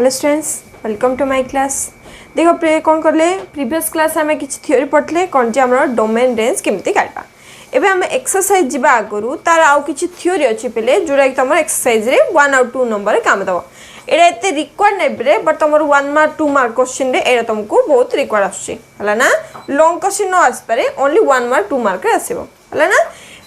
Hello students welcome to my class. देखो कौन करले प्रीवियस क्लास आम कि थ्योरी पढ़ले कौन जे आम डोमेन रेंज केमती काढ़ा। एबे आम एक्सरसाइज जीवा आगु तार आउ किछि थ्योरी अछि पहले जोरा कि तुम एक्सरसाइज रे 1 और 2 नंबर काम दबो। एटा एते रिक्वायर्ड नै बरे बट तुम 1 मार्क 2 मार्क क्वेश्चन रे एटा तुमको बहुत रिक्वायर्ड आछी हला ना। लॉन्ग क्वेश्चन न आस पारे ओनली 1 मार्क 2 मार्क रे आसीबो हला ना।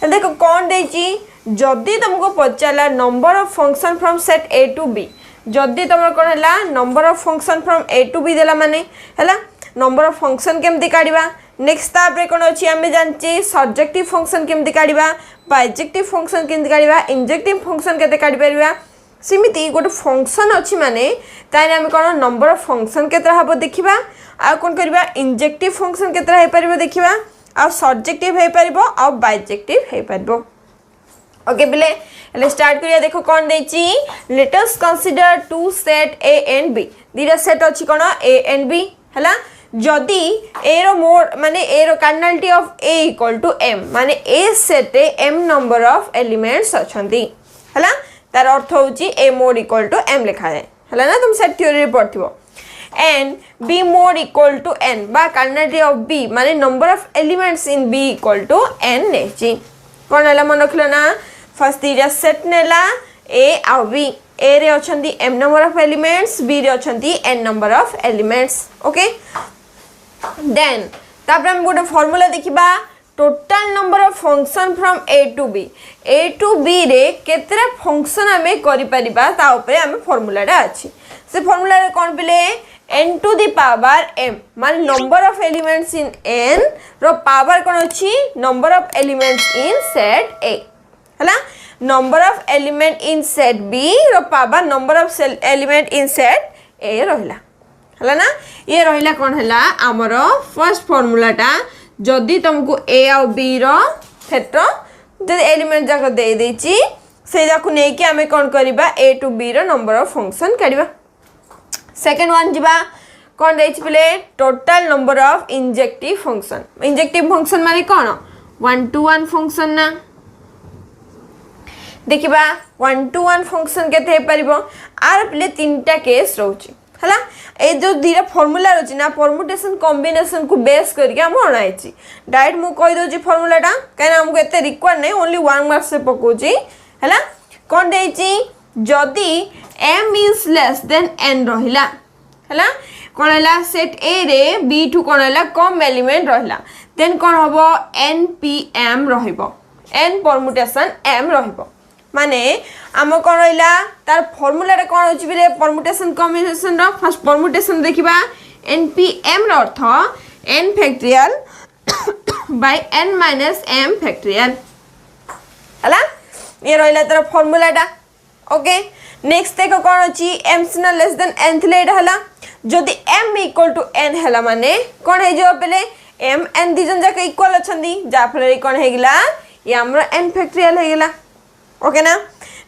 देखो कौन देछि जदी तुमको पचाला number of function from set A to B जदि तुम कौन है number of function from A to B देला माने है नंबर ऑफ फंक्शन केमती काढ़ा। नेक्स्ट तापर कौन अच्छी आम जानचे सब्जेक्टिव फंक्शन केमती काढ़ा बाइजेक्टिव फंक्शन केमती काढ़ा इंजेक्टिव फंक्शन केते काढ़ी परिबा। सेमिति गोटे फंक्शन अच्छी माने ताने आम कौन नंबर ऑफ फंक्शन केते हबो देखिबा आ कौन करबा इंजेक्टिव फंक्शन केते हे परिबो देखिबा आ सब्जेक्टिव हे परिबो आ बाइजेक्टिव हे परिबो। ओके बिले ले स्टार्ट करिया। देखो कौन देछि let us consider two set A and B दीटा सेट अछि कोन ए एंड बी हला। जदि ए रो मोड माने ए रो cardinality of A equal to M माने ए सेट रे एम नंबर ऑफ एलिमेंट्स अछंती हला। तार अर्थ होछि A mod equal to M लिखा जाय हला ना। तुम सेट थ्योरी रे पढ़थिबो and B mod equal to N बा कार्डिनलिटी ऑफ बी माने number of elements in B equal to N नेछि कोन हला मन रखलो ना। फर्स्ट दीटा सेट नेला ए आउ बी ए रे अछंती M number of elements B रे अछंती N number of elements. Okay then तापर हम गोटे फार्मूला देखिबा total number of function from A to B रे केतरा फंक्शन हमें करि परिबा ता ऊपर हम फार्मूलाटा अछि। से फार्मूला रे कोन बिले n to the power m माने number of elements in n रो पावर कोन अछि number of elements in set a हला। Number of element in set b रो power number of element in set a रहिला हला ना। ये रहिला कोन हला हमर फर्स्ट फार्मूलाटा जदी तुमको a और b रो क्षेत्र जदी एलिमेंट जाक दे देछि से जाकु नै कि हमें कोन करबा a टू b रो नंबर ऑफ फंक्शन काढिबा। सेकंड वन जिबा कोन देछि पले total number of injective function. Injective function माने कोन 1 टू 1 फंक्शन ना देखिबा 1 टू 1 फंक्शन केते परिबो आर पले तीनटा केस रहउची हला। ए जो दीरा फार्मूला रहउची ना परम्यूटेशन कॉम्बिनेशन को बेस करके हम अणाइची डायरेक्ट मु कहि दोची फार्मूलाटा काहे हमको एते रिक्वायर्ड नै ओनली 1 मार्क से पकोची हला। कोन देछि जदी m is less than n रहिला हला कोन हला सेट a रे b टू कोन हला कम एलिमेंट रहिला देन कोन हबो npm रहिबो n परम्यूटेशन m रहिबो माने आम कौन रहा तार फॉर्मूला रे कौन होची बिले परम्यूटेशन कॉम्बिनेशन रो फर्स्ट परम्यूटेशन देखिबा npm रो अर्थ n factorial by n minus m factorial हला। ये रहिला तार फॉर्मूलाटा। ओके नेक्स्ट देखो कौन होची m सिना लेस देन n थिले एटा हला जदी m इक्वल टू n हला माने कौन हे जो पहले m n दिजन जाके इक्वल अछंदी जा फले कौन हे गिला ये हमरो n फैक्टोरियल हे गिला। ओके ना।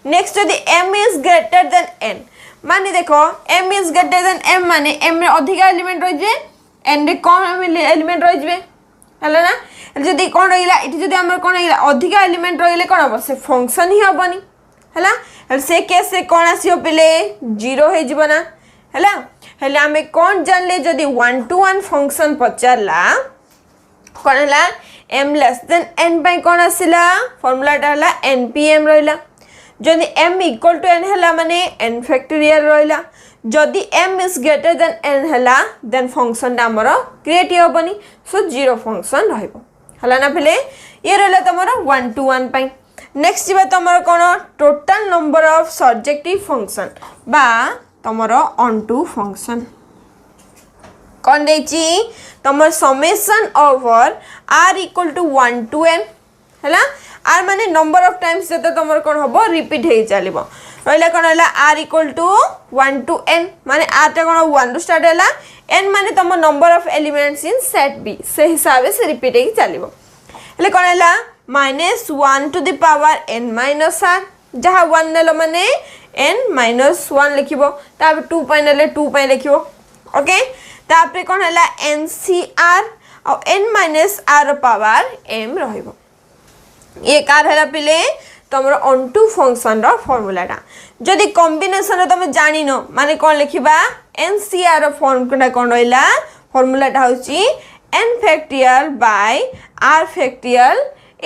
नेक्स्ट यदि m is greater than n माने देखो m is greater than m माने m रे अधिक एलिमेंट रहि जे n रे कम एलिमेंट रहि जबे हला ना। जदी कोन रहिला इति जदी हमर कोन रहिला अधिक एलिमेंट रहिले कोन हो से फंक्शन ही होबनी हला। से केस से कोन आसीओ पले 0 हे जिवो ना हला। हले हमें कोन जानले जदी 1 टू 1 फंक्शन पचारला कोन हला m less than n by कोन आसिला फार्मूलाटा हला npm रहिला। जदी m इक्वल टू n हला माने n फैक्टोरियल रहिला। जदी m is greater than n हला देन फंक्शन ता हमर क्रिएट होबनी सो 0 फंक्शन रहइबो हला ना। पहले ये रहला तमरो 1 टू 1 पाई। नेक्स्ट जिबा तमरो कोन total number of subjective function बा तमरो ऑन टू फंक्शन कौन देछि तमर summation over r equal to 1 to n हला। r माने नंबर ऑफ टाइम्स जते तमर कोन होबो रिपीट हे चलिबो रहला कोन हला r equal to 1 to n माने r ता कोन 1 टू स्टार्ट हला n माने तमर number of elements in set b से हिसाब से रिपीट हे चलिबो हले कोन हला -1 to the power n minus r जहा 1 नेलो माने n माइनस 1 लिखिबो ताब 2 पाई नेले 2 पाई लिखिबो। ओके तापरे कोन हला ncr और n minus r power m रहिबो। ये कार हला पिले तुम ऑनटू फंक्शन रो फॉर्मूलाटा जदि कॉम्बिनेशन तुम जान माने कौन लिखा एनसीआर फॉर्मूला कौन रहा फॉर्मूलाटा होची n factorial by r factorial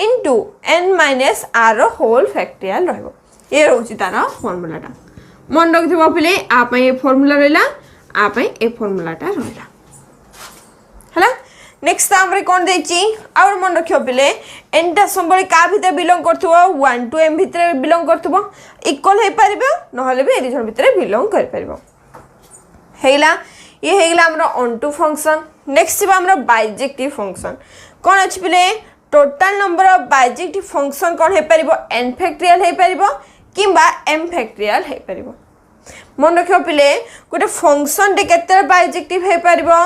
into n minus r whole factorial रहबो ये रोची तार फॉर्मूलाटा मन रखिबो पिले आप ये फॉर्मूला रहला आप ये फॉर्मूलाटा रहला हला नेक्स्ट हमरे कोन देची और मन रखियो पिले एनटा संबळे का भीतर बिलोंग करथबो 1 to m भीतर बिलोंग करथबो इक्वल हे परिबो नहले बे एडिशन भीतर बिलोंग कर परिबो हेला ये हेगला हमरा ऑनटू फंक्शन नेक्स्ट बा हमरा बाइजेक्टिव फंक्शन कोन अछि पिले total number of bijective function कोन हे परिबो n फैक्टोरियल हे परिबो किंबा m फैक्टोरियल हे परिबो मन रखियो पिले गोटे फंक्शन टे केते बाइजेक्टिव हे परिबो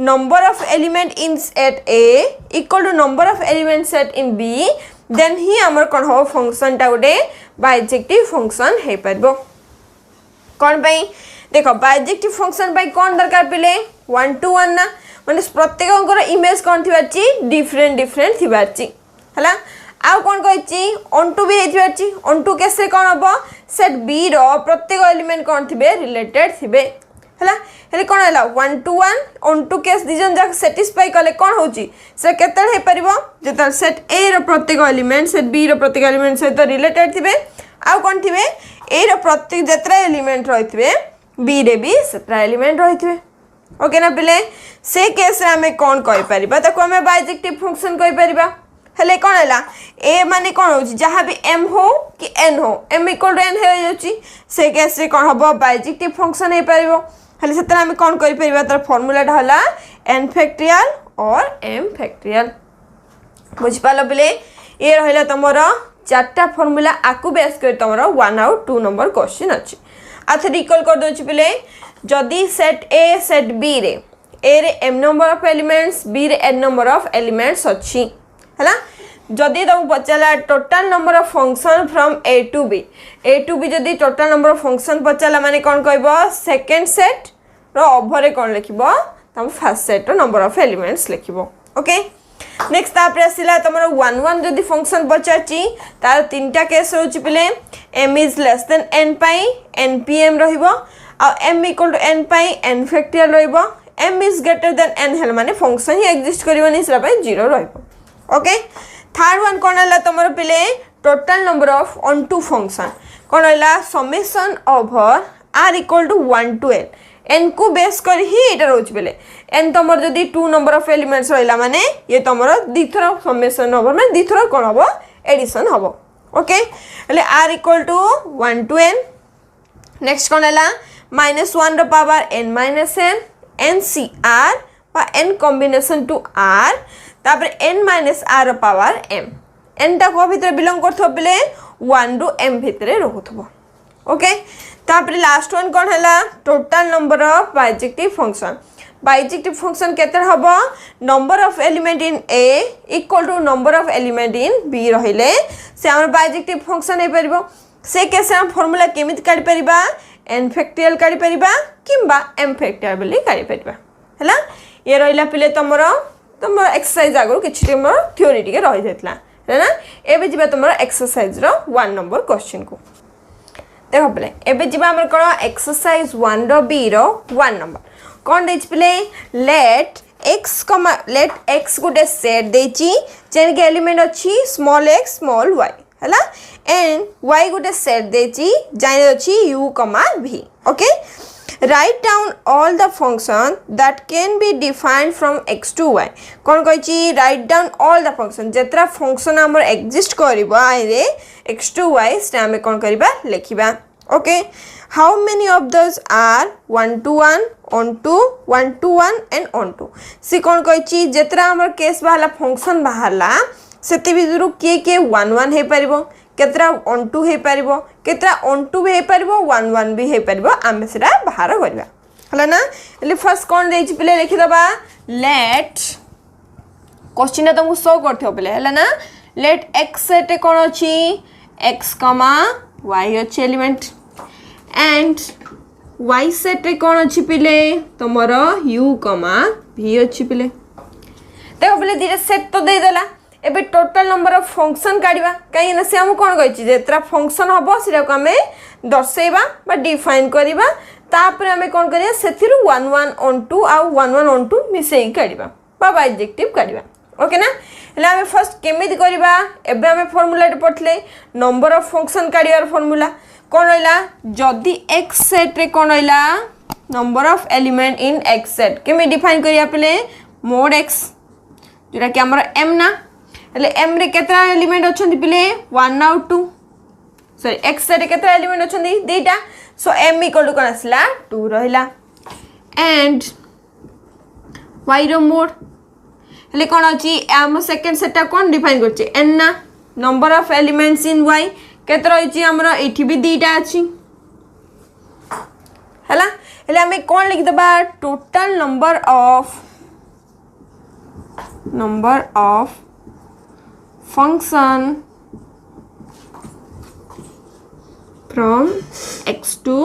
number of element in set a equal to number of element set in b then ही हमर कोन हो फंक्शन टा गोटे बाइजेक्टिव फंक्शन हे परिबो कोन पई देखो बाइजेक्टिव फंक्शन बाय कौन दरकार पिले 1 to 1 ना माने प्रत्येकंकर इमेज कौन थिबाची डिफरेंट डिफरेंट थिबाची हला आ कौन कहछि ऑनटू भी हेथिबाची ऑनटू केस रे कौन हबो सेट बी रो प्रत्येक एलिमेंट कौन थिबे रिलेटेड थिबे हला हेले कौन हला 1 to 1 ऑनटू केस दिजन जा सैटिस्फाई कले कौन होची से केतल हे परिबो जेतल सेट ए रो प्रत्येक एलिमेंट सेट बी रो प्रत्येक एलिमेंट से तो रिलेटेड थिबे आ कौन थिबे ए रो प्रत्येक जेतरा एलिमेंट रहिथिबे बी रे भी सतरा एलिमेंट रही ओके ना पिले से केस रे हमें कौन कहि परिबा ताको हमें बाइजेक्टिव फंक्शन कहि परिबा हेले कौन हैला ए माने कौन होची जहां भी m हो कि n हो m इक्वल टू n हे जाउची से केस रे कौन हबो बाइजेक्टिव फंक्शन हे परिबो हेले सतरा हमें कौन कहि परिबा तार फार्मूलाटा हला n फैक्टोरियल और m फैक्टोरियल बुझ पालो पिले ये रहला तमरो चारटा फार्मूला आकु बेस कर तमरो 1 आउट 2 नंबर क्वेश्चन अछि आथे रिकॉल कर दोछि पिले जदी सेट ए सेट बी रे ए रे m number of elements B रे n नंबर ऑफ एलिमेंट्स अछि हला जदी तुम पचाला total number of function from a to b जदी टोटल नंबर ऑफ फंक्शन पचाला माने कोन कहबो सेकंड सेट रो ओवर रे कोन लिखिबो तम फर्स्ट सेट रो नंबर ऑफ एलिमेंट्स लिखिबो ओके नेक्स्ट तापर आसिला तमरो 1 1 जदी फंक्शन पचाची तार तीनटा केस होची पिले m is less than n pi npm रहिबो आ m equal to n pi n factorial रहिबो m is greater than n hello माने फंक्शन ही एग्जिस्ट करिवनी सरा पाई 0 रहिबो ओके थर्ड वन कोन हला तमरो पिले total number of onto function कोन हला summation over r equal to 1 to n n को बेस कर ही एटा रोच बेले n तमर जदी 2 नंबर ऑफ एलिमेंट्स रहिला माने ये तमरो दिथरा समेशन ओवर माने दिथरा कोन हबो एडिशन हबो ओके हेले r equal to 1 to n next कोन हला -1 रो power n minus n ncr पा n कॉम्बिनेशन टू r तापर n minus r रो पावर m n टा को भीतर बिलोंग करथो बेले 1 रो m भीतर रहथबो ओके तापर लास्ट वन कोन हला total number of bijective function केते हबो number of element in a equal to number of element in b रहिले से हमर बाइजेक्टिव फंक्शन हे परबो से केसे हम फार्मूला केमित काढी परिबा n फैक्टोरियल काढी परिबा किंबा m फैक्टोरियल बोली काढी परिबा हला ये रहिला पिले तमरो एक्सरसाइज आगो किछि तमरो थ्योरी टिके रहि जातला हैना एबे जिबा तमरो एक्सरसाइज रो 1 नंबर क्वेश्चन को देखो पिले एबे जिबा हमर कोन एक्सरसाइज 1 रो b रो 1 नंबर कोन देछ पिले लेट x गोटे सेट देची जेन के एलिमेंट अछि स्मॉल x स्मॉल y हला एंड y गोटे सेट देची जाने अछि u, v okay write down all the function that can be defined from x to y कोन कहछि write down all the function जेतरा फंक्शन हमर एग्जिस्ट करबो आइ रे x to y से हम कोन करबा लिखिबा okay how many of those are 1 to 1 on to 1 to 1 and on to से कोन कहछि जेतरा हमर केस वाला फंक्शन बाहरला सेते बिजुरु के 1 1 हे परिबो केतरा on to hey परिबो केतरा on to हे परिबो 1 1 भी हे परिबो आमे सेटा बाहर करबा हला ना ले फर्स्ट कोन देछि पले लिखि दबा लेट क्वेश्चन तुमको शो करथियो पले हला ना लेट x सेट कोन अछि x, y अछि एलिमेंट एंड y सेट कोन अछि पिले तमरो u, v अछि पिले देखो पिले धीरे सेट तो दे देला एबे टोटल नंबर ऑफ फंक्शन काढिबा कहीं ना से हम कोन कहिछि जेतरा फंक्शन हबो सिरा को हमें दर्शेबा बा डिफाइन करिबा तापर हमें कोन करिया सेथिरु 1 1 on 2 आ 1 1 on 2 मिसेई काढिबा बा बाइजेक्टिव काढिबा ओके ना हला हमें फर्स्ट केमिति करिबा एबे हमें फार्मूला पठले नंबर ऑफ फंक्शन काढियार फार्मूला कोन रहला जदी x सेट रे कोन रहला number of element in x set केमि डिफाइन करिया पले mod x जोरा कि हमर m ना हले m रे केतरा एलिमेंट अछंती पले 1 आउ 2 सॉरी x सेट केतरा एलिमेंट अछंती दुईटा सो m इक्वल टू कोन आसला 2 रहला एंड y रो मोड हले कोन अछि हम सेकंड सेटटा कोन डिफाइन करछि n ना number of elements in y केतरा अछि हमरा एठी भी दुईटा अछि हला हले हमें कोन लिख दबा total number of function from x to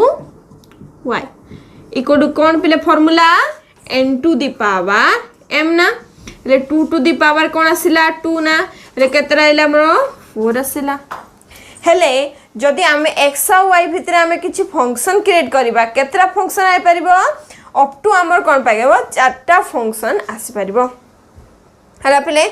y equal to कौन पहले formula n to the power m ना ले 2 to the power कौन आसिला 2 ना ले केतरा आइला हमरो 4 आसिला हेले जदि आमे x और y भितर आमे किछि फंक्शन क्रिएट करबा केतरा फंक्शन आइ परिबो अप टू हमर कोन पाइबो चारटा फंक्शन आसी परिबो हला पले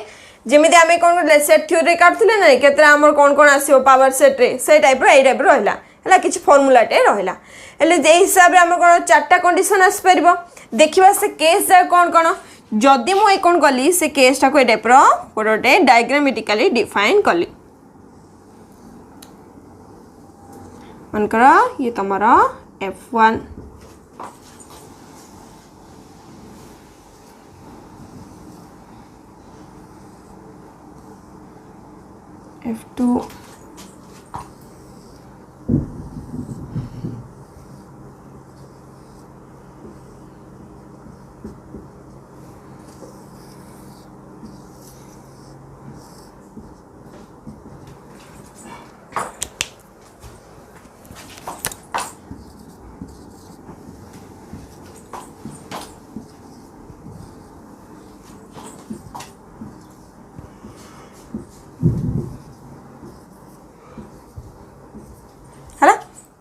जेमिति आमे कोन सेट थ्योरी काटथिले नै केतरा हमर कोन कोन आसीओ पावर सेट रे से टाइप रो रहला हला किछि फार्मूला टे रहला हेले जे हिसाब रे हमर कोन चारटा कंडीशन आसी परिबो देखिबा से केस जा कोन जदि मु ए कोन कली से केस टा को ए टाइप रो कोडटे डायग्रामेटिकली डिफाइन कली मन करा ये तमरा f1 f2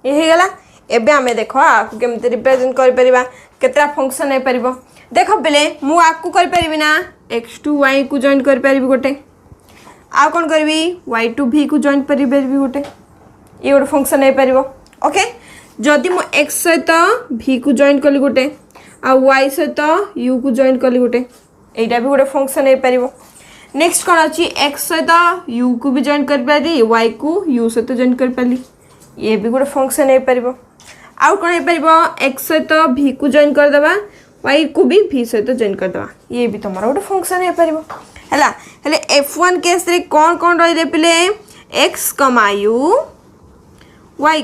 ये गला एबे हमें देखो आकु केमते रिप्रेजेंट कर परिबा केतरा फंक्शन है परिबो देखो पहले मु आकु कर परिबी ना x to y को जॉइन कर परिबी गोटे आ कोन करबी y to v को जॉइन परिबी गोटे ये गोटे फंक्शन है परिबो ओके जदि मु x सहित v को जॉइन कली गोटे आ y सहित u को जॉइन कली गोटे एटा भी गोटे फंक्शन है परिबो नेक्स्ट कोन अछि x सहित u को भी जॉइन कर पाली y को u सहित जॉइन कर पाली ये भी गोटे फंक्शन है परिबो आउ कोन है परिबो x सहित v को जॉइन कर दबा y को भी v सहित जॉइन कर दबा ये भी तमरा गोटे फंक्शन है परिबो हला हले f1 केस रे कोन कोन रहि रे पिले x, u y,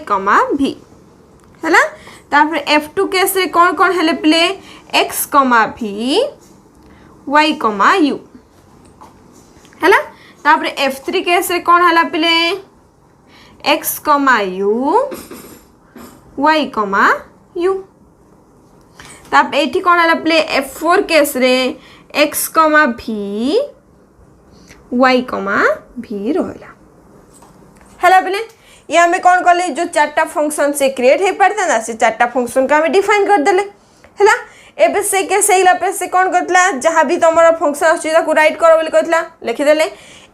v हला तापर f2 केस रे कोन कोन हले पिले x, v y, u हला तापर f3 केस रे कोन हला पिले x, u y, u तब एठी कोन हला प्ले f4 केस रे x, v y, v रहला हला प्ले ये हमें कोन कले जो चारटा फंक्शन से क्रिएट हे पड़ता ना से चारटा फंक्शन का हमें डिफाइन कर देले हला एबे से के सेला पे से कोन करतला जहां भी तमरा फंक्शन अछि ताको राइट करो बोली कहतला लिखि देले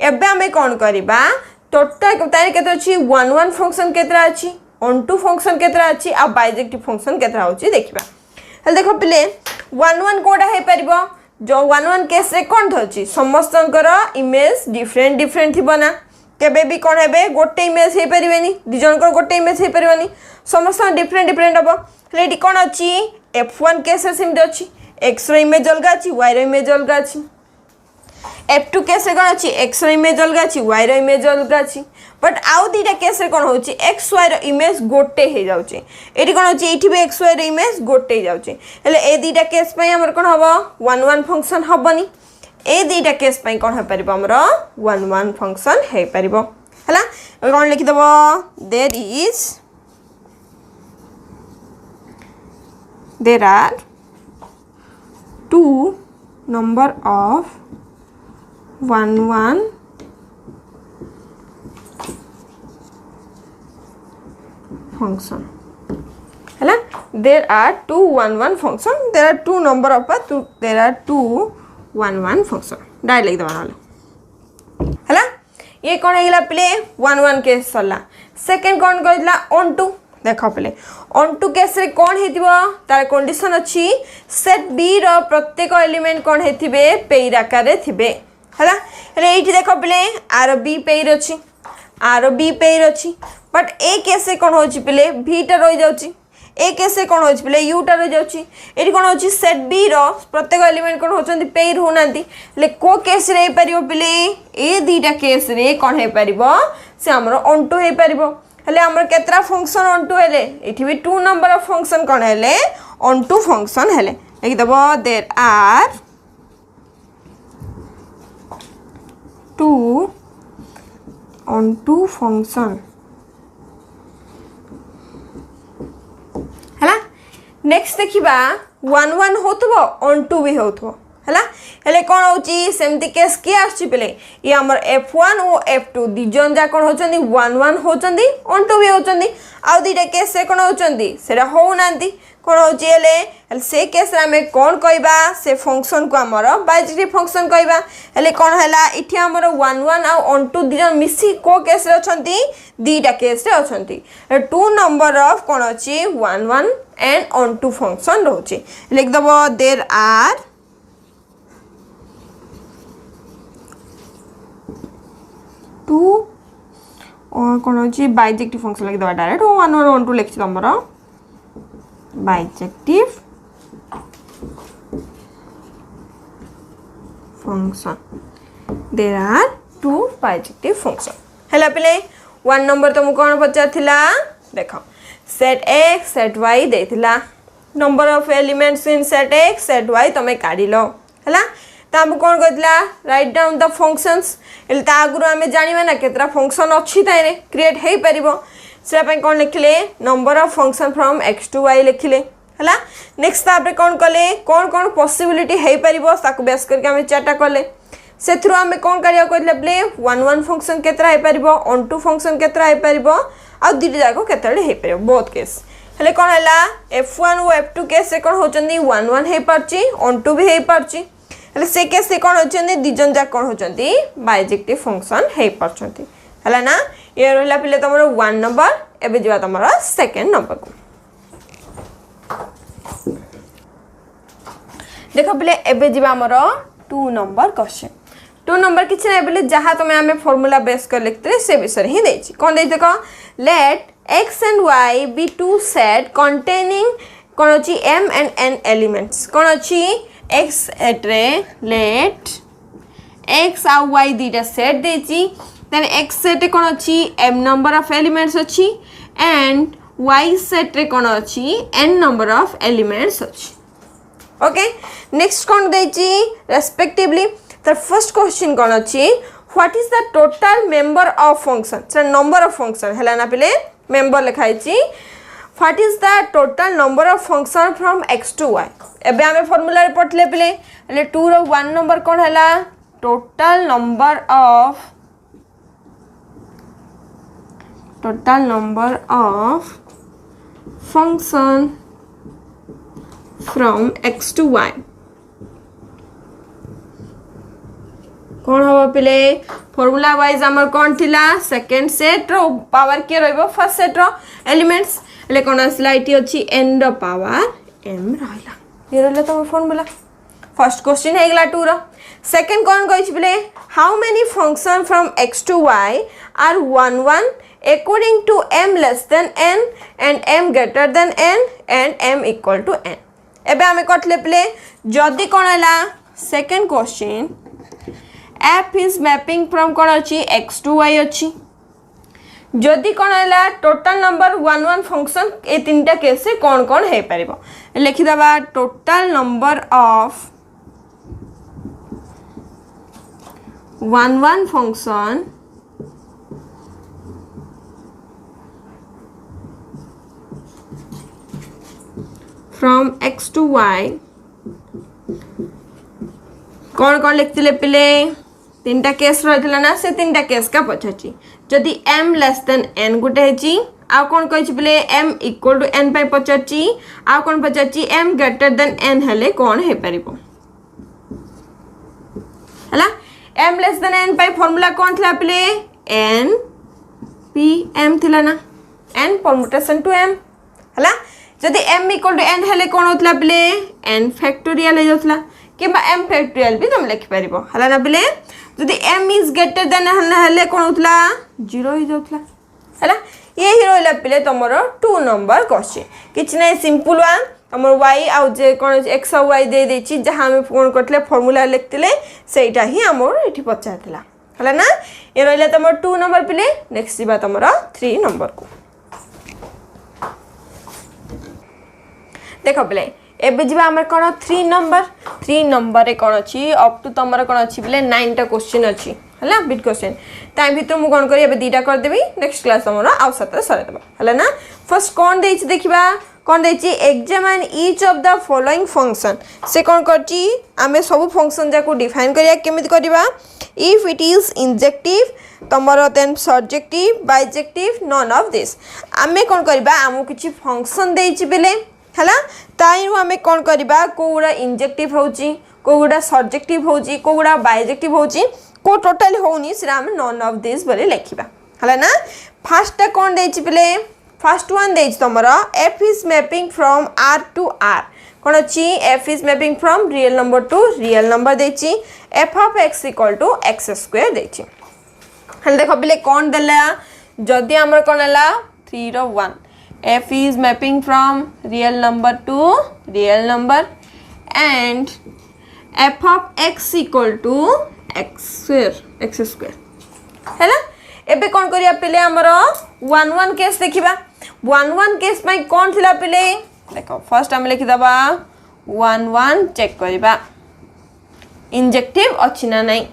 एबे हमें कोन करिबा टोटल तारे केतरा अछि 1 1 फंक्शन केतरा अछि on 2 फंक्शन केतरा अछि आ बाइजेक्टिव फंक्शन केतरा होछि देखिबा हल देखो पले 1 1 कोडा हे परिबो जो 1 1 केस रे कोन थछि समस्तनकर इमेज डिफरेंट डिफरेंट थिबो ना केबे भी कोन हेबे गोटे इमेज हे परिबेनी दिजन को गोटे इमेज हे परिबेनी समस्त डिफरेंट डिफरेंट हबो लेडी कोन अछि f1 केस सिम अछि x रो इमेज अलगा अछि y रो इमेज अलगा अछि f2 केस रे कोन अछि x रो इमेज अलगा अछि y रो इमेज अलगा अछि बट आउ दीटा केस रे कोन होछि x y रो इमेज गोटे हे जाउछि एठी कोन होछि एठी भी x y रो इमेज गोटे हे जाउछि हेले ए दीटा केस पय हमर कोन हबो 1 1 फंक्शन हबनी ए दीटा केस पय कोन ह परिबो हमर 1 1 फंक्शन हे परिबो हला कोन लिखि दबो there are two number of 1 1 function है there are two 1 1 function there are two number of there are two 1 1 function direct लिख दबा है ये कौन है प्ले 1 1 केस सरला सेकेंड कौन कहला ऑन टू देख पे ऑन टू केस रे कौन है तार कंडीशन अच्छी सेट बी रो प्रत्येक एलिमेंट कौन है पेयर आकार रे थिबे है ये देख पे आर बी पेयर अच्छी आर बी पेयर अच्छी बट ए केस कौन हो पे भीटा रही जाऊँगी ए केस कौन हो पे यूटा रही जाऊँगी ये कौन हो सेट बी रो प्रत्येक एलिमेंट कौन होती पेयर होना को केस रे पार पे ए दीटा केस रे कौन हो पार से आमर ऑन टू हो पार हेले आमर केतरा फंक्शन ऑन टू हेले ये भी टू नंबर ऑफ फंक्शन कौन हेले ऑन टू फंक्शन हेले लिखिदेव there are two onto function है नेक्स्ट देखा 1 1 हो ऑन टू भी हो हेले कौन होची सेमती केस किए आछी पे ये आमर F1 और F2 दिजन जा कौन होचंदी 1 1 होचंदी ऑन टू भी होचंदी आ दीटा केस से कौन होचंदी सेरा हो नांती कौन होची हेले से केस रे हमें कौन कहबा से फंक्शन को आमर बाइजेक्टिव फंक्शन कहबा हेले कौन हैला इठी आमर 1 1 आ ऑन टू दिजन मिसी को केस रे अछंती दीटा केस रे अछंती टू नंबर ऑफ कौन अछि 1 1 एंड ऑन टू फंक्शन रहउची लिख दबो देयर आर टू और कौन अच्छी बाइजेक्टिव फंक्शन लिखिदेवा डायरेक्ट 1 1 1 2 लिखी तुम bijective function there are two bijective function है पे 1 नंबर तुम कौन पचार देख सेट एक्स सेट वाई देथिला number of elements in set X set Y तुम्हें काढ़ लो है तामको कौन कहला write down the functions all आगुरु आमे जानिबा ना केतरा फंक्शन अछि तारे क्रिएट हेई परिबो सेरा पय कौन लिखले number of function from x to y लिखले हला नेक्स्ट तापरे कौन कले कौन कौन पॉसिबिलिटी हेई परिबो ताको बेस करके आमे चारटा कले सेथरु आमे कौन करिया कहले प्ले 1 1 फंक्शन केतरा हेई परिबो ऑन टू फंक्शन केतरा हेई परिबो आ दिटी जाको केतरा हेई परिबो बोथ केस हेले कौन हैला f1 और f2 केस से कौन होचंदी 1 1 हेई परची ऑन टू भी हेई परची से केस से कौन होचंदी दिजन जा कौन होचंदी बाइजेक्टिव फंक्शन हेई परचंती हला ना ये रहला पिले तमरो 1 नंबर एबे जिवा तमरो सेकंड नंबर को देखो पिले एबे जिवा हमरो 2 नंबर क्वेश्चन 2 नंबर किछ नै पिले जहा तमे हमें फार्मूला बेस कर लिखते से विषय ही देछि कोन देछि देखो let x and y be two set containing कोन अछि m and n elements कोन अछि x सेट रे लेट x आ y दीटा सेट देछि देन x सेट कोन अछि m नंबर ऑफ एलिमेंट्स अछि एंड y सेट रे कोन अछि n नंबर ऑफ एलिमेंट्स अछि ओके नेक्स्ट कोन देछि रेस्पेक्टिवली द फर्स्ट क्वेश्चन कोन अछि what is the total member of function sir number of function हला ना पले मेंबर लिखाइ छी What is the total number of function from x to y? एबे हमें फार्मूला रे पढ़ले पले ले 2 रो 1 नंबर कोन हैला total number of function from x to y कौन हवा पिले फार्मूला वाइज हमर कौन थिला सेकंड सेट रो पावर के रहबो फर्स्ट सेट रो एलिमेंट्स ले कौन आसला इटी अछि n रो पावर m रहला ये रहला तो फार्मूला फर्स्ट क्वेश्चन है गला 2 रो सेकंड कौन कहि पिले how many function from x to y are 1 1 according to m less than n and m greater than n and m equal to n एबे हमें कटले पिले जदी कौन हैला second question f is mapping from कौन अच्छी x to y अच्छी जदि कौन है टोटल नंबर 1 1 फंक्शन ए तीनटा केस से कौन कौन है परिबो लिखि दबा total number of 1 1 function from x to y कौन कौन लिखते पिले तीनटा केस रहितला ना से तीनटा केस का पछाची जदि m लेस देन n गुटे हेची आउ कौन कही बोले m इक्वल टू n पाई पचारची आउ कौन पचारची m ग्रेटर देन n हेले कौन हे परिबो हला m लेस देन n पाई फार्मूला कौन थिला बोले n p m थिला ना n परमुटेशन टू m हला जदि m इक्वल टू n हेले कौन होतला बोले n फैक्टोरियल हे जातला किबा m फैक्टोरियल भी तुम लिखि परिबो हला ना बोले जदि m इज ग्रेटर देन हेले कौन होतला 0 ही जातला हला ये ही रहिला पिले तमरो 2 नंबर क्वेश्चन किछ नै सिंपल वन हमर y आउ जे कोन x और y दे देछि जहां हम कोन करथले फार्मूला लिखतले सेटा ही हमर एठी पचारथला हला ना ये रहिला तमर 2 नंबर पिले नेक्स्ट दिबा तमरो 3 नंबर को देखो पिले एबे जिबा हमर कोन 3 नंबर रे कोन अछि अप टू तमरो कोन अछि पिले 9 टा क्वेश्चन अछि हला बिट क्वेश्चन टाइम भीतर मु कोन करी एबे दीटा कर देबी नेक्स्ट क्लास हमरो आउ सतर सरे देबा हला ना फर्स्ट कोन देछि देखिबा कोन देछि examine each of the following function से कोन करछि आमे सब फंक्शन जाको डिफाइन करिया केमिति करिबा इफ इट इज इंजेक्टिव तमरो then subjective bijective none of this आमे कोन करिबा आमु किछि फंक्शन देछि बेले हला ताइरु आमे कोन करिबा कोउडा इंजेक्टिव होउची कोउडा सब्जेक्टिव होउची कोउडा बाइजेक्टिव होउची को टोटल होनी से हम नन ऑफ दिस बोले लिखिबा हला ना फर्स्ट कोन देछि बेले फर्स्ट वन देछि तमरो f is mapping from r to r कोन अछि f is mapping from real number to real number देछि f of x equal to x square देछि हल देखो बेले कोन देला जदी हमर कोन हला 3 रो 1 f is mapping from real number to real number and f of x equal to x square हैला एबे कोन करिया पहिले हमरो 1 1 केस देखिबा 1 1 केस में कोन थिला पहिले देखो फर्स्ट हम लिखि दबा 1 1 चेक करिबा इंजेक्टिव अछि ना नहीं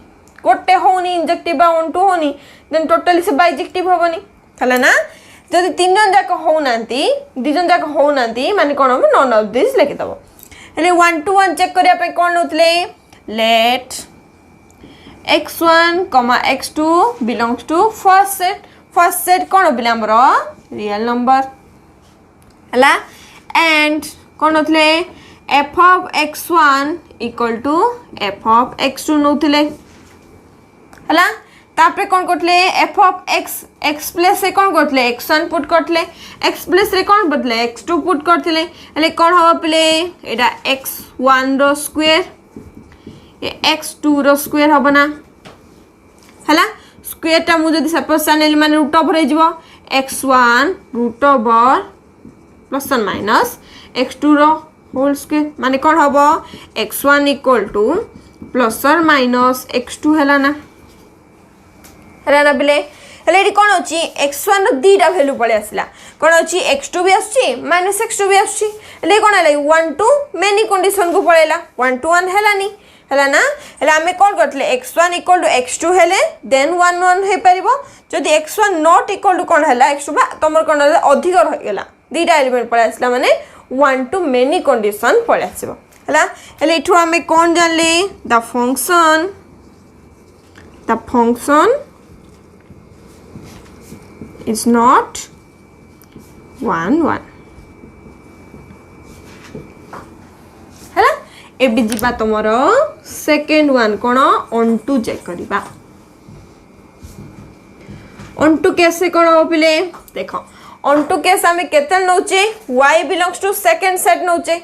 कोटे होनी इंजेक्टिव बा 1 2 होनी देन टोटली से बाइजेक्टिव होबनी हला ना जदि तीन जन जाक हो नांती दि जन जाक हो नांती माने कोन हम नन ऑफ दिस लिखि दबो हेले 1 2 1 चेक करिया पे कोन होतले late x1, x2 belongs to first set कौन बिले हमरो रियल नंबर हला एंड कौन होतले f of x1 equal to f of x2 नोतले हला तापरे कौन करतले f of x प्लस से कौन करतले x1 पुट करतले x प्लस रे कौन बदले x2 पुट करतले हले कौन हो पिले एटा x1 रो स्क्वायर ये x2 रो स्क्वायर हो बना हला स्क्वायर टा मु जदी सपोज चैनल माने रूट ओवर हे जिवो x1 रूट ओवर प्लस और माइनस x2 रो होल स्क्वायर माने कोन होबो x1 इक्वल टू प्लस और माइनस x2 हला ना बिले हले एडी कोन होची x1 रो दीटा वैल्यू पळे आसला कोन होची x2 भी आछी माइनस x2 भी आछी हले कोन हले 1 2 मेनी कंडीशन को पळेला 1 2 1 हला नी हला ना हले हमें कोन करतले x1 इक्वल टू x2 हेले देन 1 1 हे परिबो जदी x1 नॉट इक्वल टू कोन हला x2 बा तमर कोन अधिक रह गेला दीटा एलिमेंट पळे आसला माने 1 टू मेनी कंडीशन पळे आसीबो हला हले इठु हमें कोन जानले द फंक्शन is not 1 1 हला एबी जिबा तमरो सेकंड वन कोन ऑन टू चेक करिबा ऑन टू कैसे कोन हो पिले देखो ऑन टू केस हमें Ketan नोचे y belongs to second set नोचे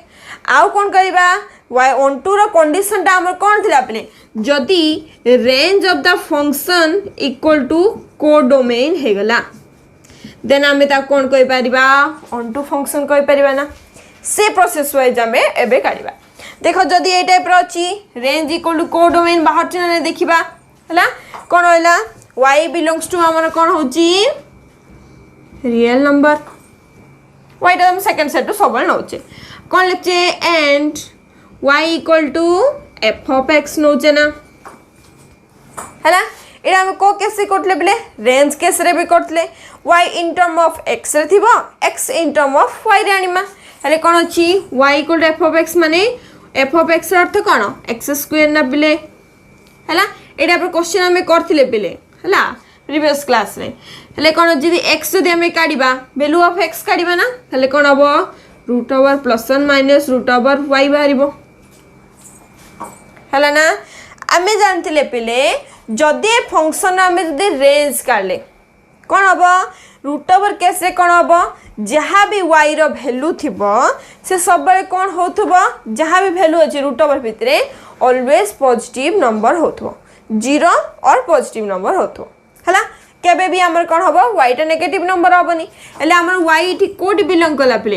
आउ कोन करिबा y ऑन टू रो कंडीशन ता हमर कोन थिला पिले जदी range of the function equal to codomain हे गला देन हमें ता कोन कहि परिबा ऑन टू फंक्शन कहि परिबा ना से प्रोसेस वाइज हमें एबे काढिबा देखो जदी ए टाइप रो अछि रेंज इक्वल टू कोडोमेन बाहर ने देखिबा हला कोन होइला y belongs to हमर कोन होची रियल नंबर y टा हम सेकंड सेट तो सबल नोचे कोन लिखचे and y equal to f of x नोचे ना हला एरा हम को कैसे कोटले बले रेंज केस रे भी कोटले y in term of x रे थिबो x in term of y रे आनिमा हले कोन अछि y equal to f of x माने f of x रो अर्थ कोन x स्क्वायर ना बिले हला एटा पर क्वेश्चन हमें करथिले बिले हला प्रीवियस क्लास रे हेले कोन जदी x जदी हमें काढिबा वैल्यू ऑफ x काढिबा ना हेले कोन हबो root over plus 1 minus root over y बाहरिबो हला ना आमे जानतिले पिले जदी फंक्शन आमे जदी रेंज काढले कोन हबो रूट ओवर केस रे कोन हबो जहाँ भी y रो वैल्यू थिबो से सब बेले कोन होथबो जहाँ भी वैल्यू अछि रूट ओवर भितरे ऑलवेज पॉजिटिव नंबर होथबो 0 और पॉजिटिव नंबर होथबो हला केबे भी हमर कोन हबो y टा नेगेटिव नंबर हबनी एले हमर y इठी कोड बिलोंग कला पिले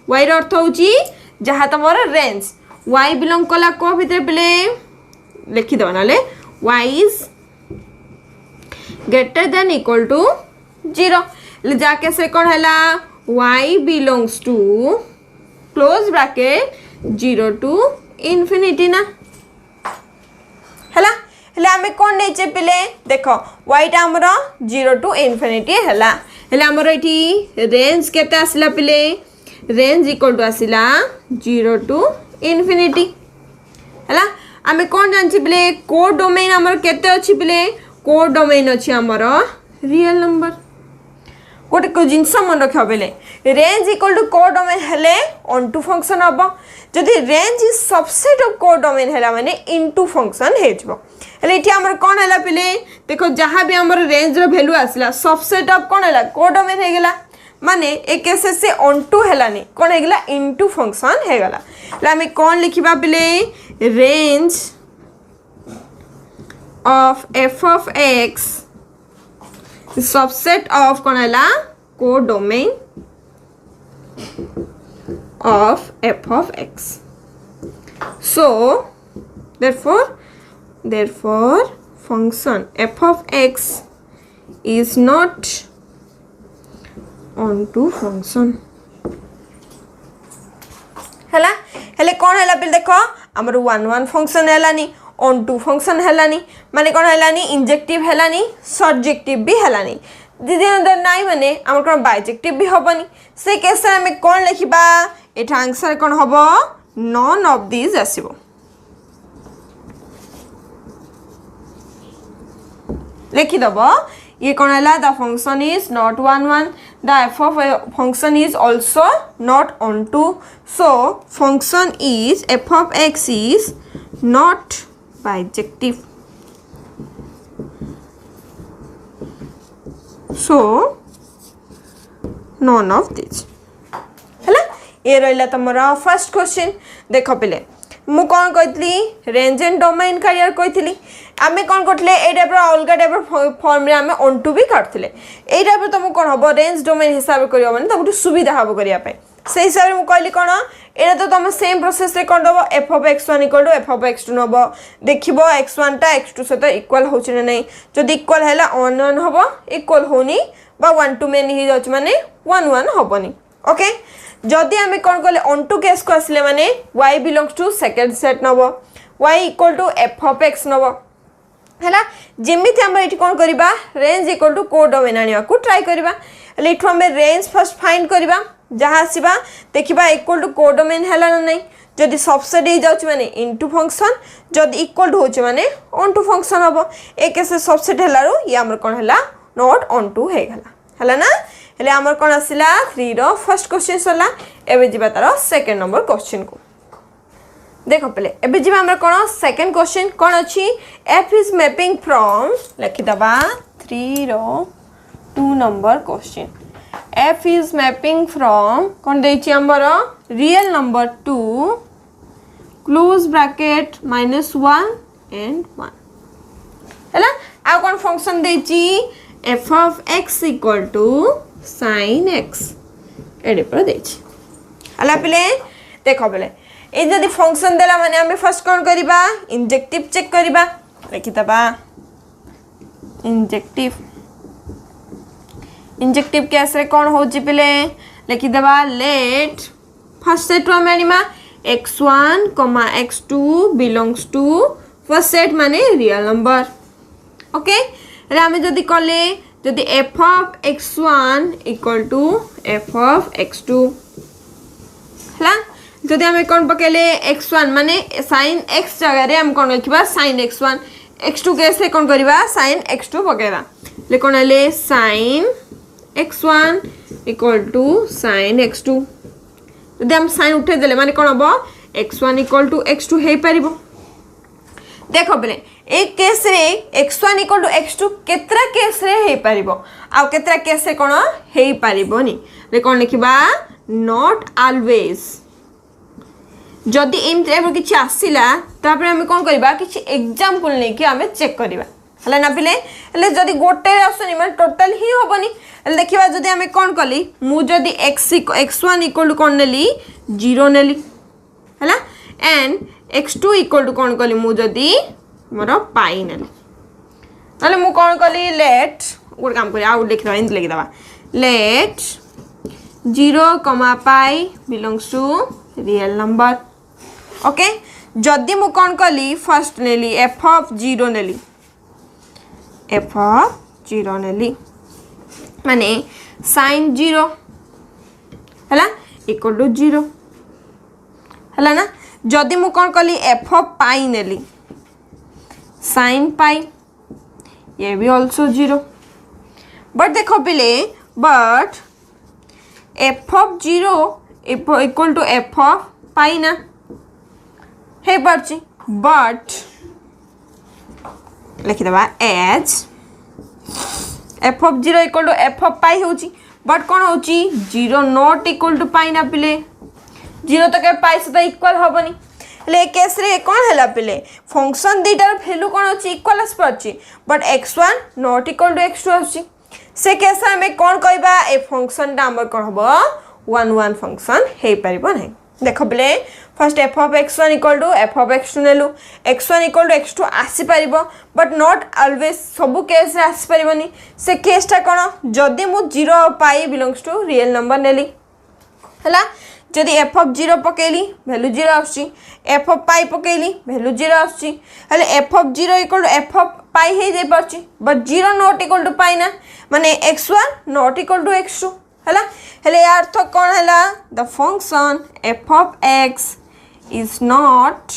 y रो अर्थ होची जहाँ तमर रेंज y बिलोंग कला को भितरे पिले लिखि दो नाले y is greater than equal to 0 ले जाके से कोन हला y belongs to close bracket 0 to infinity ना हला हला हमें कोन नै चे पिले देखो y टा हमरो 0 to infinity हला हला हमरो इठी रेंज केते आसिला पिले रेंज इक्वल टू आसिला 0 to infinity हला हमें कोन जानछि पिले कोड डोमेन हमर केते अछि पिले कोड डोमेन अछि हमरो रियल नंबर गोटे को जिनस मन रख बेले range equal to codomain हेले ऑन टू फंक्शन हबो जदी range is subset of codomain हेला माने इनटू फंक्शन हेजबो हेले इठी हमर कोन हेला पिले देखो जहां भी हमर रेंज रो वैल्यू आसला सबसेट ऑफ कोन हेला कोड डोमेन हे गेला माने एक केस से ऑन टू हेलानी कोन हे गेला इनटू फंक्शन हे गेला ला हम कोन लिखिबा पिले range of f of x subset of कौन है codomain of f of x so therefore function f of x is not onto function हैला हेले कौन हैला पिल देखो हमर 1 फंक्शन हैलानी ऑन टू फंक्शन हैलानी माने कोन हैलानी इंजेक्टिव हैलानी सब्जेक्टिव भी हैलानी दीदी अंदर नाइ माने हमर कोन बाइजेक्टिव भी होबनी से केस रे हम कोन लिखिबा एठा आंसर कोन होबो नॉन ऑफ दीज आसीबो लिखि दबो ये कोन हैला the function is not 1 the f of a function is also not onto so function is f of x is not bijective so none of these हैला ये रहला तमरा फर्स्ट क्वेश्चन देखो पले मु कोन कहतली रेंज एंड डोमेन करियर कहतली आमे कोन करथले ए type रो अलगा type रो form रे आमे ऑन टू भी करथले ए टाइप रो तुम कोन हबो रेंज डोमेन हिसाब करियो माने तबु सुविधा हबो करिया पे से हिसाब रे मु कहली कोन एरा तो तुम सेम प्रोसेस रे कोन दबो f of x1 = f of x2 Nebo देखिबो x1 टा x2 सहित इक्वल होछि ना नै जदि इक्वल हैला 1 1 हबो इक्वल होनी बा 1 2 मेनी हि जाछ माने 1 1 हबोनी ओके जदि हमें कोन कहले ऑन टू केस को आसले माने y belongs to second set नबो y = f of x नबो हैला जेमिति हम एठी कोन करिबा range equal to codomain आनिया को ट्राई करिबा हले इठो हम रेंज फर्स्ट फाइंड करिबा जहां आसीबा देखिबा इक्वल टू कोड डोमेन हैला ना नै जदि सबसेट हे जाउछ माने इनटू फंक्शन जदि इक्वल टू होछ माने ऑन टू फंक्शन हबो ए केस सबसेट हैलारो ये हमर कोन हैला नॉट ऑन टू हे गेला हैला ना हेले हमर कोन आसिला 3 रो फर्स्ट क्वेश्चन सला एबे जिबा तारो सेकंड नंबर क्वेश्चन को देखो पहले एबे जिबा हमर कोन सेकंड क्वेश्चन कोन अछि f is mapping from लिखि दबा 3 रो 2 number question f is mapping from कोन देछि हमर real number to close bracket -1 and 1 हैला आ कोन फंक्शन देछि f of x = sin x एडे पर देछि हला पले देखो पले ए जदि फंक्शन देला माने हम फर्स्ट कोन करिबा इंजेक्टिव चेक करिबा लिखि दबा इंजेक्टिव केस रे कोन होछि पले लिखि दबा लेट फर्स्ट सेट रो मानिमा x1, x2 belongs to first set माने रियल नंबर ओके रे हम जदि कले जदि f of x1 = f of x2 हला जदि हम कोन पकेले x1 माने sin x जगह रे हम कोन लिखबा sin x1 x2 कैसे कोन करबा sin x2 पकेबा ले कौन है sin x1 equal to sin x2 जदि हम sin उठे देले माने कौन हम x1 इक्वल टू x2 हे परिबो देखो बेले एक केस रे x1 equal to x2 केतरा case रे हे परिबो आ केतरा केस रे कोन हे परिबोनी ले कोन लिखिबा नॉट ऑलवेज जदि एम टाइप किछि आसीला तापर हम कोन करबा किछि एग्जांपल नै कि हमें चेक करबा हला ना पिले हले जदि गोटे आसनी माने टोटल ही होबनी हले देखिबा जदि हमें कोन कली मु जदि x1 इक्वल टू कोन नेली 0 नेली हला एंड x2 इक्वल टू कोन कली मु जदि मोर पाई नेली ताले मु कोन कली लेट गोटे काम करी आउ लिख दबा इन लिख दबा let 0, pi belongs to real number okay जदि मु कोन कली फर्स्ट नेली f ऑफ 0 नेली f ऑफ 0 नेली माने sin 0 हला इक्वल टू 0 हला ना जदि मु कोन कली f ऑफ पाई नेली sin पाई ये भी ऑल्सो 0 बट देखो पिले but f of 0 equal to f of pi ना हे परची बट लिखि दबा as f of 0 equal to f of pi होची बट कोन होची 0 नॉट इक्वल टू पाई ना पिले 0 तो के पाई से इक्वल होबनी ले केस रे कोन हला पिले फंक्शन दीटार वैल्यू कोन होची इक्वल आस परची but x1 not equal to x2 होची से केस हमें कोन कहबा ए फंक्शन दा हमर कोन हबो 1 1 फंक्शन हे परिबो नै देखो पिले first f of x1 equal to f of x2 नेलु x1 इक्वल टू x2 आसी परिबो बट नॉट ऑलवेज सबु केस रे आसी परिबोनी से केस ता कोन जदी मु 0 pi belongs to real number नेली हला जदि f ऑफ 0 पकेली वैल्यू 0 आछी f ऑफ पाई पकेली वैल्यू 0 आछी हले f of 0 equal to f of pi हे जे परची but 0 not equal to pi ना माने x1 not equal to x2 हला हले अर्थ कोन हला the function f of x is not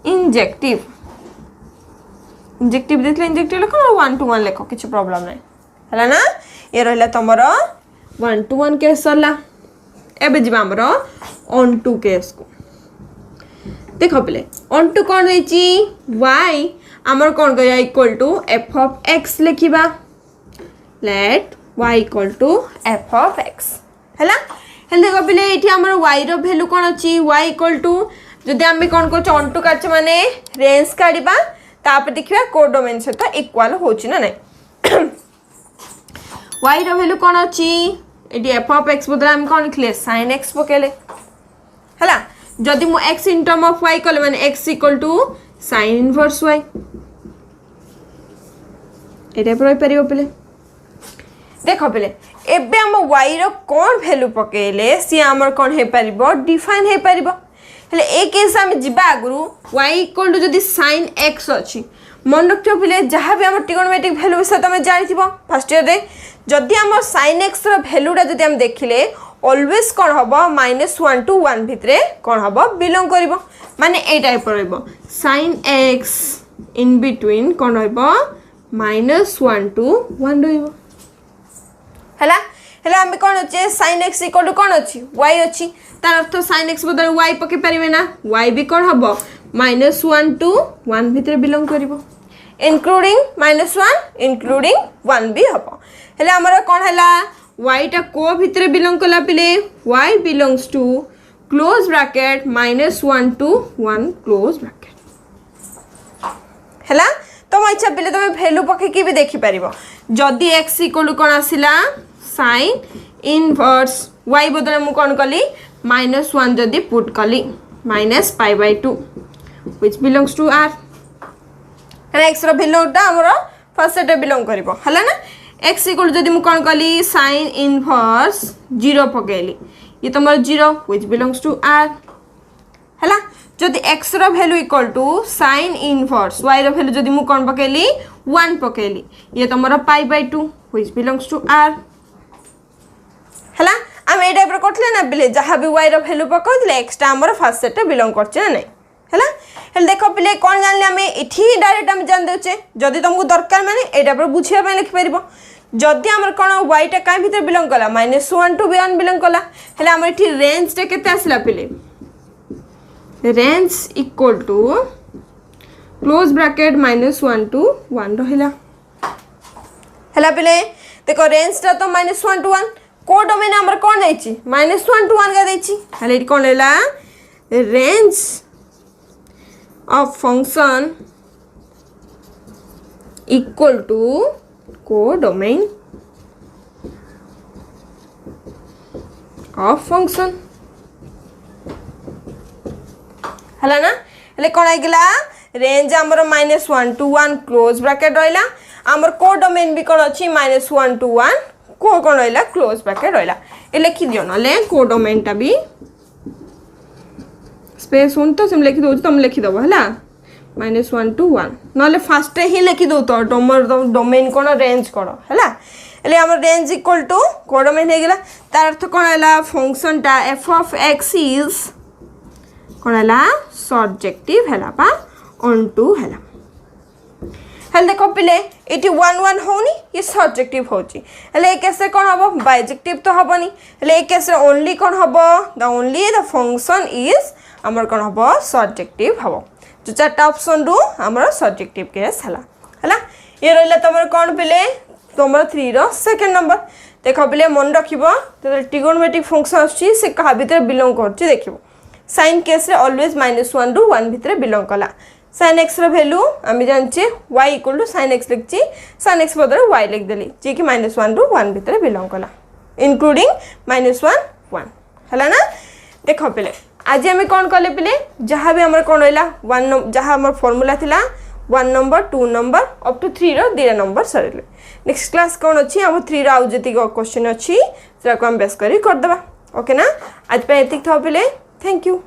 injective injective देखले इंजेक्टिव लिखो 1 to 1 लिखो किछ प्रॉब्लम नै हला ना ये रहला तमरो 1 to 1 केस सरला एबे जिबा हमरो ऑन टू केस को देखो पले ऑन टू कोन होईची y हमर कोन गया equal to f of x लिखिबा let y equal to f of x हला हल देखो पले एठी हमर y रो वैल्यू कोन अछि y इक्वल टू जदि हम कोन को ऑन टू काच माने रेंज काढिबा तापर देखिबा कोडोमेन सहित इक्वल होची ना नै y रो वैल्यू कोन अछि एटी f ऑफ x बदला हम कोन लिखले sin x पकेले हला जदि मु x in term of y कले माने x equal to sin inverse y एटे पर परियो पले देखो पले एबे हम y रो कोन वैल्यू पकेले सी हमर कोन हे परिबो डिफाइन हे परिबो हले ए केस हम जिबा आगु y इक्वल टू जदि sin x अछि मन रखियो पले जहां भी हम ट्रिगोनोमेट्रिक वैल्यू विषय तमे जानिथिबो फर्स्ट ईयर रे जदि हम sin x रो वैल्यूटा जदि हम देखिले ऑलवेज कोन हबो -1 to 1 भितरे कोन हबो बिलोंग करबो माने ए टाइप रहबो sin x इन बिटवीन कोन रहबो -1 to 1 रहबो हला हला हम कोन होचे sin x इक्वल टू कोन अछि y अछि तार अर्थ sin x बदल y पके परिबे ना y भी कोन हबो -1 to 1 भितरे बिलोंग करबो इंक्लूडिंग -1 इंक्लूडिंग 1 भी हबो हले हमर कोन हला y टा को भितरे बिलोंग कला पिले y belongs to close bracket -1 to 1 close bracket हला तो मैं इच्छा पिले तमे वैल्यू पके की भी देखि परिबो जदी x इक्वल कोन आसिला sin इनवर्स y बदले मु कोन कली -1 जदी पुट कली -π/2 which belongs to r x रो वैल्यूटा हमरो फर्स्ट सेट बिलोंग करबो हला ना x इक्वल जदी मु कोन कली sin इनवर्स 0 पकेली ये तमर 0 which belongs to r हला जदी x रो value equal to sin inverse y रो वैल्यू जदी मु कोन पकेली 1 पकेली ये तमर π/2 which belongs to r हला हम ए टाइप रो करथले ना बिले जहां भी y रो वैल्यू पकौतले x टा हमर फर्स्ट सेट बिलोंग करछ ना नै है हेल देख पे कौन जानले आम ये डायरेक्ट आम जान दे जदि तुमको दरकार माने एटा पर बुझिया लिखिपर जदि आमर कौन वाईटा क्या भितर बिलंग कला -1 to 1 बिलंग कला हेले आमर ये रेंजटा केते आसला पिले range equal to close bracket -1 to 1 रहिला हेला पिले देखो रेंजटा तो -1 to 1 को डोमेन आमर कौन आइछि -1 to 1 का देछि हेले इट कौन लेला range of function equal to codomain of function हला ना हेले कौन आइगला रेंज आमर -1 to 1 क्लोज ब्रैकेट रहिला आमर कोडोमेन भी कौन अछि -1 to 1 को कौन रहिला क्लोज ब्रैकेट रहिला ए लिखि दियो नले कोडोमेनटा भी स्पेस होन तो सिम लिखि दो तुम लिखि दबो हला -1 to 1 नले फास्ट ही लिखि दो तो डोमर डोमेन कोन रेंज कोन हला एले हमर रेंज इक्वल टू कोडोमेन हे गेला तार अर्थ कोन हला फंक्शन टा f of x इज कोन हला सर्जेक्टिव हला पा onto हला हेल देखो पिले एटी 1 1 होनी ये सर्जेक्टिव होची हेले कैसे कोन हबो बाइजेक्टिव तो हबनी हेले कैसे ओनली कोन हबो the only the function is हमर कोन हबो सर्जेक्टिव हबो जो चारटा ऑप्शन रु हमर सर्जेक्टिव केस हला ये रहला तमर कोन पिले तमर 3 रो सेकंड नंबर देखो पिले मन रखिबो तो ट्रिगोनोमेट्रिक फंक्शन अछि से कहा भीतर बिलोंग करछि देखिबो sin केस रे ऑलवेज -1 to 1 भीतर बिलोंग कला sin x रो वैल्यू आमी जानछि y = sin x लिखछि sin x बदले y लिख देली जे कि -1 to 1 भीतर बिलोंग कला इंक्लूडिंग -1 1 हला ना देखो पिले आज आम कौन कले पिले जहाँ भी आमर कौन रहा 1 जहाँ आम फॉर्मूला थिला 1 नंबर 2 नंबर अप टू 3 रो 2 नंबर सरिले नेक्स्ट क्लास कौन अच्छी आम 3 रो आउ जति क्वेश्चन अच्छी से हम बेस करी कर देबा ओके ना आज पे एतिक था पिले थैंक यू।